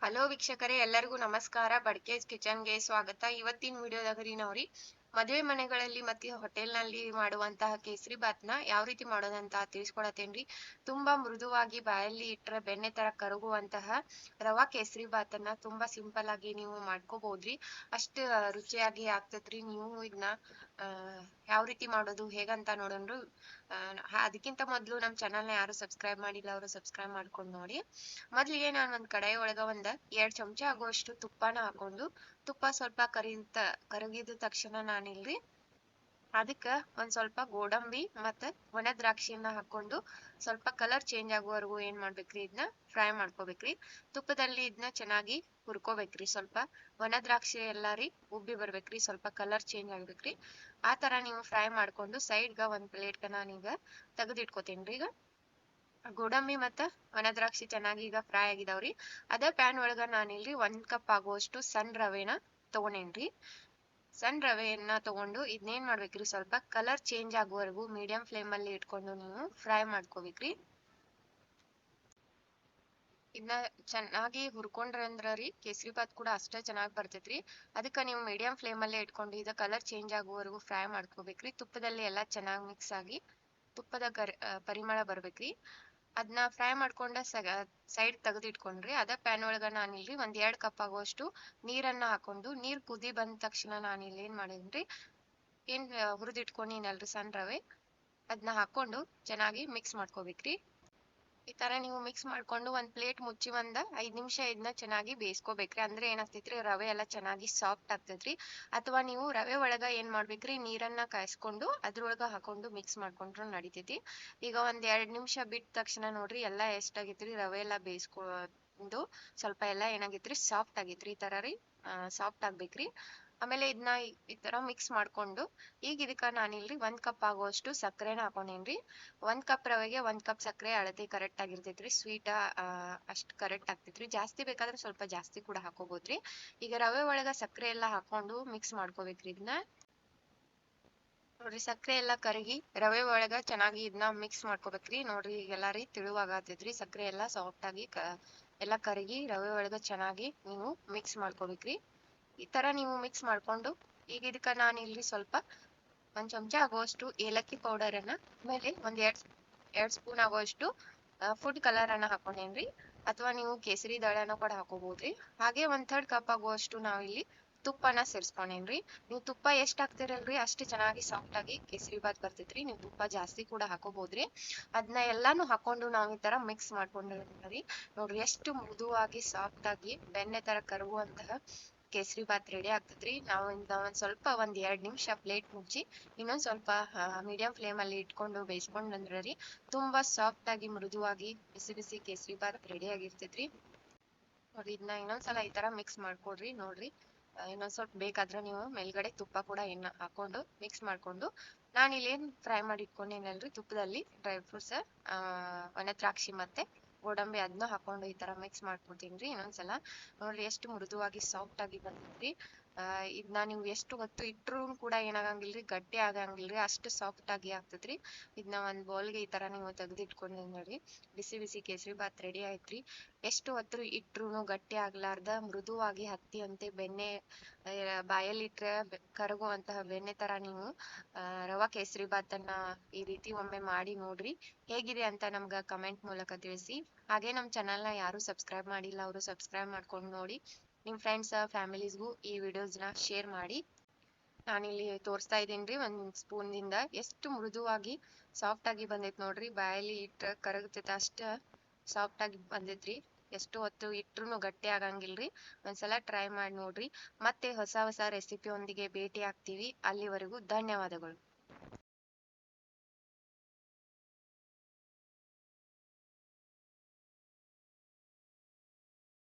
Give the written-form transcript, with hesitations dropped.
Hello ವೀಕ್ಷಕರೇ, ಎಲ್ಲರಿಗೂ ನಮಸ್ಕಾರ. ಬಡ್ಕೇಸ್ ಕಿಚನ್ಗೆ ಸ್ವಾಗತ. ಇವತ್ತಿನ ವಿಡಿಯೋದಾಗರಿ ನಾವ್ರಿ ಮದುವೆ ಮನೆಗಳಲ್ಲಿ ಮತ್ತೆ ಹೋಟೆಲ್ನಲ್ಲಿ ಮಾಡುವಂತಹ ಕೇಸರಿ ಬಾತ್ನ ಯಾವ ರೀತಿ ಮಾಡೋದಂತ ತಿಳಿಸ್ಕೊಡತ್ತೇನ್ರಿ. ತುಂಬಾ ಮೃದುವಾಗಿ ಬಾಯಲ್ಲಿ ಇಟ್ರೆ ಬೆಣ್ಣೆ ತರ ಕರಗುವಂತಹ ರವಾ ಕೇಸರಿ ಬಾತನ್ನ ತುಂಬಾ ಸಿಂಪಲ್ ಆಗಿ ನೀವು ಮಾಡ್ಕೋಬಹುದ್ರಿ. ಅಷ್ಟ ರುಚಿಯಾಗಿ ಆಗ್ತೈತ್ರಿ. ನೀವು ಇದನ್ನ ಯಾವ ರೀತಿ ಮಾಡೋದು ಹೇಗಂತ ನೋಡೋಣ್ರು. ಅದಕ್ಕಿಂತ ಮೊದಲು ನಮ್ಮ ಚಾನಲ್ನ ಯಾರು ಸಬ್ಸ್ಕ್ರೈಬ್ ಮಾಡಿಲ್ಲ ಅವರು ಸಬ್ಸ್ಕ್ರೈಬ್ ಮಾಡ್ಕೊಂಡು ನೋಡಿ. ಮೊದ್ಲಿಗೆ ನಾನು ಒಂದ್ ಕಡಾಯಿ ಒಳಗ 2 ಚಮಚ ಆಗುವಷ್ಟು ತುಪ್ಪನ ಹಾಕೊಂಡು, ತುಪ್ಪ ಸ್ವಲ್ಪ ಕರಗಿದ ತಕ್ಷಣ ನಾನಿಲ್ರಿ ಅದಕ್ಕ ಒಂದ್ ಸ್ವಲ್ಪ ಗೋಡಂಬಿ ಮತ್ತ ಒಣ ದ್ರಾಕ್ಷಿಯನ್ನ ಹಾಕೊಂಡು ಸ್ವಲ್ಪ ಕಲರ್ ಚೇಂಜ್ ಆಗುವವರೆಗೂ ಏನ್ ಮಾಡ್ಬೇಕ್ರಿ, ಇದನ್ನ ಫ್ರೈ ಮಾಡ್ಕೋಬೇಕ್ರಿ. ತುಪ್ಪದಲ್ಲಿ ಇದನ್ನ ಚೆನ್ನಾಗಿ ಹುರ್ಕೋಬೇಕ್ರಿ. ಸ್ವಲ್ಪ ಒಣ ದ್ರಾಕ್ಷಿ ಎಲ್ಲಾರಿ ಉಬ್ಬಿ ಬರ್ಬೇಕ್ರಿ, ಸ್ವಲ್ಪ ಕಲರ್ ಚೇಂಜ್ ಆಗ್ಬೇಕ್ರಿ. ಆ ತರ ನೀವು ಫ್ರೈ ಮಾಡ್ಕೊಂಡು ಸೈಡ್ಗ ಒಂದ್ ಪ್ಲೇಟ್ಗ ನಾನೀಗ ತೆಗೆದಿಟ್ಕೋತೇನ್ರಿ. ಈಗ ಗೋಡಂಬಿ ಮತ್ತ ಒಣ ದ್ರಾಕ್ಷಿ ಚೆನ್ನಾಗಿ ಈಗ ಫ್ರೈ ಆಗಿದಾವ್ರಿ. ಅದೇ ಪ್ಯಾನ್ ಒಳಗ ನಾನಿಲ್ರಿ 1 ಕಪ್ ಆಗುವಷ್ಟು ಸಣ್ಣ ರವೆನ ತಗೊಂಡೇನ್ರಿ. ಸಣ್ಣ ರವೆಯನ್ನ ತಗೊಂಡು ಇದನ್ನೇನ್ ಮಾಡ್ಬೇಕ್ರಿ, ಸ್ವಲ್ಪ ಕಲರ್ ಚೇಂಜ್ ಆಗುವವರೆಗೂ ಮೀಡಿಯಂ ಫ್ಲೇಮ್ ಅಲ್ಲಿ ಇಟ್ಕೊಂಡು ನೀವು ಫ್ರೈ ಮಾಡ್ಕೋಬೇಕ್ರಿ. ಇದನ್ನ ಚೆನ್ನಾಗಿ ಹುರ್ಕೊಂಡ್ರಿ ಅಂದ್ರಿ ಕೇಸರಿ ಬಾತ್ ಕೂಡ ಅಷ್ಟೇ ಚೆನ್ನಾಗಿ ಬರ್ತೈತ್ರಿ. ಅದಕ್ಕ ನೀವು ಮೀಡಿಯಂ ಫ್ಲೇಮ್ ಅಲ್ಲೇ ಇಟ್ಕೊಂಡು ಇದ ಕಲರ್ ಚೇಂಜ್ ಆಗುವವರೆಗೂ ಫ್ರೈ ಮಾಡ್ಕೋಬೇಕ್ರಿ. ತುಪ್ಪದಲ್ಲಿ ಎಲ್ಲಾ ಚೆನ್ನಾಗಿ ಮಿಕ್ಸ್ ಆಗಿ ತುಪ್ಪದ ಪರಿಮಳ ಬರ್ಬೇಕ್ರಿ. ಅದನ್ನ ಫ್ರೈ ಮಾಡ್ಕೊಂಡ ಸೈಡ್ ತೆಗೆದಿಟ್ಕೊಂಡ್ರಿ. ಅದ ಪ್ಯಾನ್ ಒಳಗ ನಾನಿಲ್ರಿ 2 ಕಪ್ ಆಗುವಷ್ಟು ನೀರನ್ನ ಹಾಕೊಂಡು, ನೀರ್ ಕುದಿ ಬಂದ ತಕ್ಷಣ ನಾನಿಲ್ಲಿ ಏನ್ ಮಾಡೇನ್ರಿ, ಹುರಿದಿಟ್ಕೊಂಡಿನಲ್ರಿ ಸಣ್ಣ ರವೆ ಅದನ್ನ ಹಾಕೊಂಡು ಚೆನ್ನಾಗಿ ಮಿಕ್ಸ್ ಮಾಡ್ಕೋಬೇಕ್ರಿ. ಈ ತರ ನೀವು ಮಿಕ್ಸ್ ಮಾಡ್ಕೊಂಡು ಒಂದ್ ಪ್ಲೇಟ್ ಮುಚ್ಚಿ 5 ನಿಮಿಷ ಇದನ್ನ ಚೆನ್ನಾಗಿ ಬೇಯಿಸ್ಕೋಬೇಕ್ರಿ. ಅಂದ್ರೆ ಏನಾಗ್ತೈತ್ರಿ, ರವೆ ಎಲ್ಲ ಚೆನ್ನಾಗಿ ಸಾಫ್ಟ್ ಆಗ್ತೈತ್ರಿ. ಅಥವಾ ನೀವು ರವೆ ಒಳಗ ಏನ್ ಮಾಡ್ಬೇಕ್ರಿ, ನೀರನ್ನ ಕಾಯಿಸ್ಕೊಂಡು ಅದ್ರೊಳಗ ಹಾಕೊಂಡು ಮಿಕ್ಸ್ ಮಾಡ್ಕೊಂಡ್ರು ನಡಿತೈತಿ. ಈಗ 2 ನಿಮಿಷ ಬಿಟ್ಟ ತಕ್ಷಣ ನೋಡ್ರಿ ಎಲ್ಲಾ ಎಷ್ಟಾಗೈತ್ರಿ, ರವೆ ಎಲ್ಲ ಬೇಯಿಸ್ಕೊಂಡು ಸ್ವಲ್ಪ ಎಲ್ಲಾ ಏನಾಗೈತ್ರಿ, ಸಾಫ್ಟ್ ಆಗೈತ್ರಿ. ಈ ತರ ರೀ ಸಾಫ್ಟ್ ಆಗ್ಬೇಕ್ರಿ. ಆಮೇಲೆ ಇದನ್ನ ಈ ತರ ಮಿಕ್ಸ್ ಮಾಡ್ಕೊಂಡು ಈಗ ಇದಕ್ಕ ನಾನಿಲ್ರಿ 1 ಕಪ್ ಆಗುವಷ್ಟು ಸಕ್ಕರೆನ ಹಾಕೊಂಡೇನ್ರಿ. 1 ಕಪ್ ರವೆಗೆ 1 ಕಪ್ ಸಕ್ಕರೆ ಅಳತೆ ಕರೆಕ್ಟ್ ಆಗಿರ್ತೈತ್ರಿ. ಸ್ವೀಟ್ ಅಷ್ಟ್ ಕರೆಕ್ಟ್ ಆಗ್ತೈತ್ರಿ. ಜಾಸ್ತಿ ಬೇಕಾದ್ರೆ ಸ್ವಲ್ಪ ಜಾಸ್ತಿ ಕೂಡ ಹಾಕೋಬಹುದ್ರಿ. ಈಗ ರವೆ ಒಳಗ ಸಕ್ಕರೆ ಎಲ್ಲಾ ಹಾಕೊಂಡು ಮಿಕ್ಸ್ ಮಾಡ್ಕೋಬೇಕ್ರಿ. ಇದನ್ನ ನೋಡ್ರಿ ಸಕ್ಕರೆ ಎಲ್ಲಾ ಕರಗಿ ರವೆ ಒಳಗ ಚೆನ್ನಾಗಿ ಇದನ್ನ ಮಿಕ್ಸ್ ಮಾಡ್ಕೋಬೇಕ್ರಿ. ನೋಡ್ರಿ ಈಗೆಲ್ಲಾ ರೀ ತಿಳುವಾಗತೈತ್ರಿ. ಸಕ್ಕರೆ ಎಲ್ಲಾ ಸಾಫ್ಟ್ ಆಗಿ ಎಲ್ಲಾ ಕರಗಿ ರವೆ ಒಳಗ ಚೆನ್ನಾಗಿ ನೀವು ಮಿಕ್ಸ್ ಮಾಡ್ಕೋಬೇಕ್ರಿ. ಈ ತರ ನೀವು ಮಿಕ್ಸ್ ಮಾಡ್ಕೊಂಡು ಈಗ ಇದಕ್ಕ ನಾನಿಲ್ರಿ ಸ್ವಲ್ಪ 1 ಚಮಚ ಆಗುವಷ್ಟು ಏಲಕ್ಕಿ ಪೌಡರ್ ಅನ್ನ, ಆಮೇಲೆ 2 ಸ್ಪೂನ್ ಆಗುವಷ್ಟು ಫುಡ್ ಕಲರ್ ಅನ್ನ ಹಾಕೊಂಡೇನ್ರಿ. ಅಥವಾ ನೀವು ಕೇಸರಿ ದಳನ ಕೂಡ ಹಾಕೋಬಹುದ್ರಿ. ಹಾಗೆ 1/3 ಕಪ್ ಆಗುವಷ್ಟು ನಾವಿಲ್ಲಿ ತುಪ್ಪನ ಸೇರ್ಸ್ಕೊಂಡೇನ್ರಿ. ನೀವು ತುಪ್ಪ ಎಷ್ಟ್ ಹಾಕ್ತಿರಲ್ರಿ ಅಷ್ಟ್ ಚೆನ್ನಾಗಿ ಸಾಫ್ಟ್ ಆಗಿ ಕೇಸರಿ ಬಾತ್ ಬರ್ತೈತ್ರಿ. ನೀವು ತುಪ್ಪ ಜಾಸ್ತಿ ಕೂಡ ಹಾಕೋಬಹುದ್ರಿ. ಅದನ್ನ ಎಲ್ಲಾನು ಹಾಕೊಂಡು ನಾವ್ ಈ ತರ ಮಿಕ್ಸ್ ಮಾಡ್ಕೊಂಡಿರ್ತೀವಿ. ನೋಡ್ರಿ ಎಷ್ಟು ಮೃದುವಾಗಿ ಸಾಫ್ಟ್ ಆಗಿ ಬೆಣ್ಣೆ ತರ ಕರಗುವಂತಹ ಕೇಸರಿ ಬಾತ್ ರೆಡಿ ಆಗ್ತೈತ್ರಿ. ನಾವು ಒಂದ್ ಸ್ವಲ್ಪ 2 ನಿಮಿಷ ಪ್ಲೇಟ್ ಮುಚ್ಚಿ ಇನ್ನೊಂದ್ ಸ್ವಲ್ಪ ಮೀಡಿಯಂ ಫ್ಲೇಮ್ ಅಲ್ಲಿ ಇಟ್ಕೊಂಡು ಬೇಯಿಸ್ಕೊಂಡ್ರಿ ತುಂಬಾ ಸಾಫ್ಟ್ ಆಗಿ ಮೃದುವಾಗಿ ಬಿಸಿ ಬಿಸಿ ಕೇಸರಿ ಬಾತ್ ರೆಡಿ ಆಗಿರ್ತೈತ್ರಿ. ನೋಡ್ರಿ ಇದನ್ನ ಇನ್ನೊಂದ್ಸಲ ಈ ತರ ಮಿಕ್ಸ್ ಮಾಡ್ಕೊಡ್ರಿ. ನೋಡ್ರಿ ಇನ್ನೊಂದ್ ಸ್ವಲ್ಪ ಬೇಕಾದ್ರೆ ನೀವು ಮೇಲ್ಗಡೆ ತುಪ್ಪ ಕೂಡ ಹಾಕೊಂಡು ಮಿಕ್ಸ್ ಮಾಡ್ಕೊಂಡು, ನಾನ್ ಇಲ್ಲೇನ್ ಫ್ರೈ ಮಾಡಿ ಇಟ್ಕೊಂಡೇನಲ್ರಿ ತುಪ್ಪದಲ್ಲಿ ಡ್ರೈ ಫ್ರೂಟ್ಸ್, ಒಣ ದ್ರಾಕ್ಷಿ ಮತ್ತೆ ಗೋಡಂಬಿ ಅದನ್ನ ಹಾಕೊಂಡು ಈ ತರ ಮಿಕ್ಸ್ ಮಾಡ್ಕೊತೀನ್ರಿ ಇನ್ನೊಂದ್ಸಲ. ನೋಡ್ರಿ ಎಷ್ಟು ಮೃದುವಾಗಿ ಸಾಫ್ಟ್ ಆಗಿ ಬಂದೈತ್ರಿ. ಇದನ್ನ ನೀವು ಎಷ್ಟು ಹೊತ್ತು ಇಟ್ರು ಕೂಡ ಏನಾಗಂಗಿಲ್ರಿ, ಗಟ್ಟಿ ಆಗಂಗಿಲ್ರಿ, ಅಷ್ಟು ಸಾಫ್ಟ್ ಆಗಿ ಆಗ್ತೈತ್ರಿ. ಇದನ್ನ ಒಂದ್ ಬೌಲ್ಗೆ ಈ ತರ ನೀವು ತೆಗೆದಿಟ್ಕೊಂಡ್ರಿ ನೋಡ್ರಿ, ಬಿಸಿ ಬಿಸಿ ಕೇಸರಿ ಬಾತ್ ರೆಡಿ ಆಯ್ತ್ರಿ. ಎಷ್ಟು ಹೊತ್ತು ಇಟ್ರುನು ಗಟ್ಟಿ ಆಗ್ಲಾರ್ದ ಮೃದುವಾಗಿ ಹತ್ತಿಯಂತೆ ಬೆಣ್ಣೆ ಬಾಯಲ್ಲಿ ಇಟ್ರೆ ಕರಗುವಂತಹ ಬೆಣ್ಣೆ ತರ ನೀವು ರವಾ ಕೇಸರಿ ಬಾತ್ ಅನ್ನ ಈ ರೀತಿ ಒಮ್ಮೆ ಮಾಡಿ ನೋಡ್ರಿ. ಹೇಗಿದೆ ಅಂತ ನಮ್ಗ ಕಮೆಂಟ್ ಮೂಲಕ ತಿಳಿಸಿ. ಹಾಗೆ ನಮ್ ಚಾನಲ್ನ ಯಾರು ಸಬ್ಸ್ಕ್ರೈಬ್ ಮಾಡಿಲ್ಲ ಅವರು ಸಬ್ಸ್ಕ್ರೈಬ್ ಮಾಡ್ಕೊಂಡು ನೋಡಿ. ನಿಮ್ ಫ್ರೆಂಡ್ಸ್ ಫ್ಯಾಮಿಲೀಸ್ಗೂ ಈ ವಿಡಿಯೋಸ್ನ ಶೇರ್ ಮಾಡಿ. ನಾನಿಲ್ಲಿ ತೋರಿಸ್ತಾ ಇದ್ದೀನ್ರಿ ಒಂದ್ ಸ್ಪೂನ್ ದಿಂದ ಎಷ್ಟು ಮೃದುವಾಗಿ ಸಾಫ್ಟ್ ಆಗಿ ಬಂದೈತ್ ನೋಡ್ರಿ. ಬಾಯಲ್ಲಿ ಇಟ್ಟ ಕರಗತೈತೆ ಅಷ್ಟ ಸಾಫ್ಟ್ ಆಗಿ ಬಂದೈತ್ರಿ. ಎಷ್ಟು ಹೊತ್ತು ಇಟ್ರುನು ಗಟ್ಟಿ ಆಗಂಗಿಲ್ರಿ. ಒಂದ್ಸಲ ಟ್ರೈ ಮಾಡಿ ನೋಡ್ರಿ. ಮತ್ತೆ ಹೊಸ ರೆಸಿಪಿ ಒಂದಿಗೆ ಭೇಟಿ ಆಗ್ತೀವಿ. ಅಲ್ಲಿವರೆಗೂ ಧನ್ಯವಾದಗಳು.